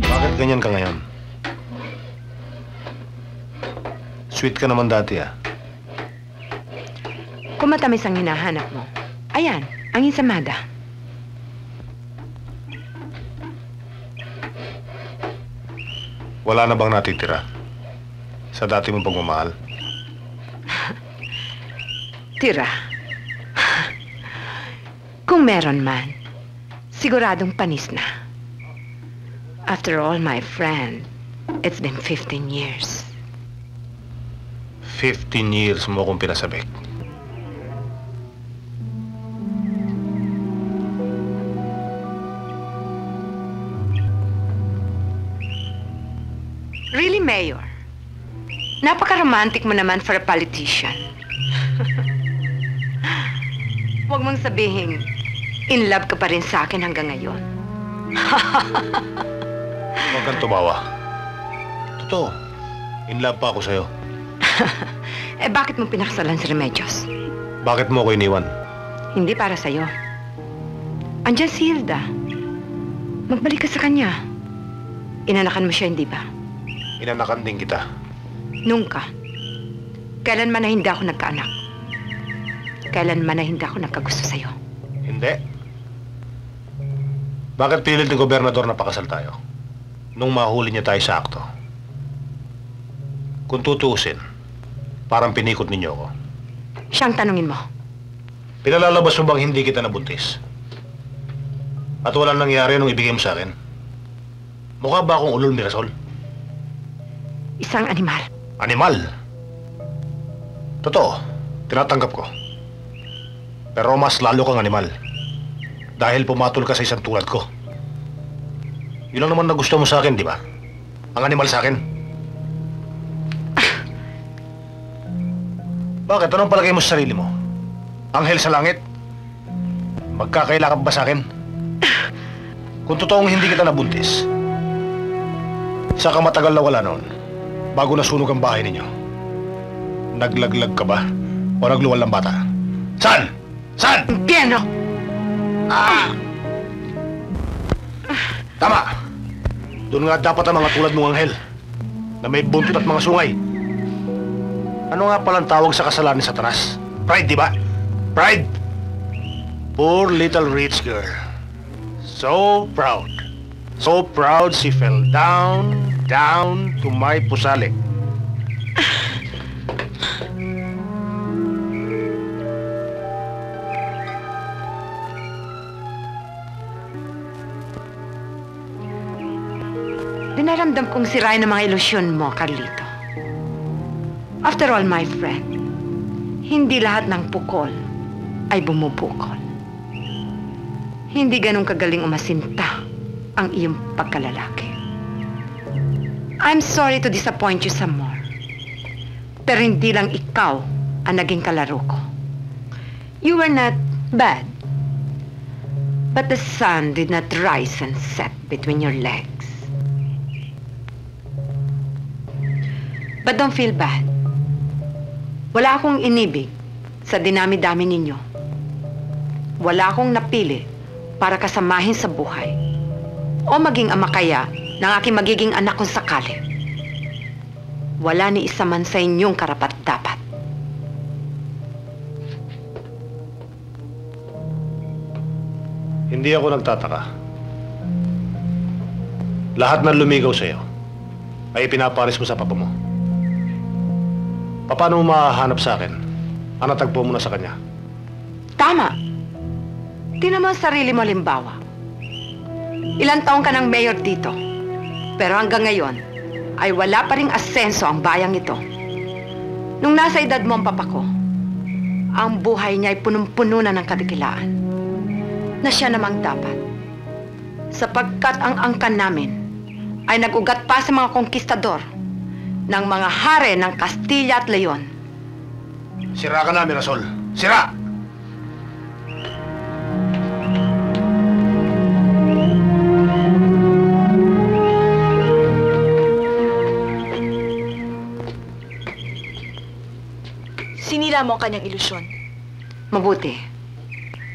Bakit ganyan ka ngayon? Sweet ka naman dati, ah. Kung matamis ang hinahanap mo, ayan, ang ensamada. Wala na bang natitira sa dati mong pagmamahal? Tira. Kung meron man, siguradong panis na. After all, my friend, it's been 15 years. 15 years mo akong pinasabik. Really, Mayor? Napaka-romantic mo naman for a politician. Huwag mong sabihin, in love ka pa rin sa akin hanggang ngayon. Huwag kang tumawa. Totoo, in love pa ako sa'yo. Eh, bakit mo pinakasalan si Remedios? Bakit mo ako iniwan? Hindi para sa'yo. Andiyan si Hilda. Magbalik ka sa kanya. Inanakan mo siya, hindi ba? Inanakan din kita. Nunca. Kailanman na hindi ako nagkaanak. Kailanman na hindi ako nagkagusto sa'yo. Hindi. Bakit pilit ng gobernador na pakasal tayo? Nung mahuli niya tayo sa akto. Kung tutuusin, parang pinikot ninyo ako. Siyang tanungin mo. Pinalalabas mo bang hindi kita nabuntis? At walang nangyari nung ibigay mo sa akin? Mukha ba akong ulol mirasol? Isang animal. Animal? Totoo, tinatanggap ko. Pero mas lalo kang animal. Dahil pumatol ka sa isang tulad ko. Yun lang naman na gusto mo sa akin, di ba? Ang animal sa akin. Bakit? Anong palagay mo sa sarili mo? Anghel sa langit? Magkakailangan ba sa akin? Kung totoong hindi kita nabuntis, saka matagal na wala noon, bago nasunog ang bahay ninyo, naglaglag ka ba? O nagluwal ng bata? Saan? Saan? Piano! Tama! Doon nga dapat ang mga tulad mong anghel, na may buntot at mga sungay. Ano nga palang tawag sa kasalanan ni Satanas? Pride, di ba? Pride! Poor little rich girl. So proud. So proud she fell down to my pusalik. Dinaramdam kong sirain ang mga ilusyon mo, Carlito. After all, my friend, hindi lahat ng pukol ay bumubukol. Hindi ganun kagaling umasinta ang iyong pagkalalaki. I'm sorry to disappoint you some more. Pero hindi lang ikaw ang naging kalaro ko. You were not bad. But the sun did not rise and set between your legs. But don't feel bad. Wala akong inibig sa dinami-dami ninyo. Wala akong napili para kasamahin sa buhay o maging ama kaya ng aking magiging anak kung sakali. Wala ni isa man sa inyong karapat-dapat. Hindi ako nagtataka. Lahat ng lumigaw sa'yo ay pinaparis mo sa papa mo. Paano mo mahahanap sa akin ang natagpo mo na sa kanya? Tama. Tingnan mo ang sarili mo, halimbawa. Ilang taong ka ng mayor dito. Pero hanggang ngayon, ay wala pa ring asenso ang bayang ito. Nung nasa edad mo ang papa ko, ang buhay niya ay punong-puno na ng kadikilaan. Na siya namang dapat. Sapagkat ang angkan namin ay nag-ugat pa sa mga konkistador ng mga hari ng Castilla at Leon. Sira ka na, Mirasol. Sira! Sinira mo ang kanyang ilusyon. Mabuti.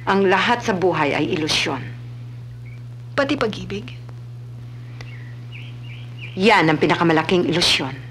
Ang lahat sa buhay ay ilusyon. Pati pag-ibig? Yan ang pinakamalaking ilusyon.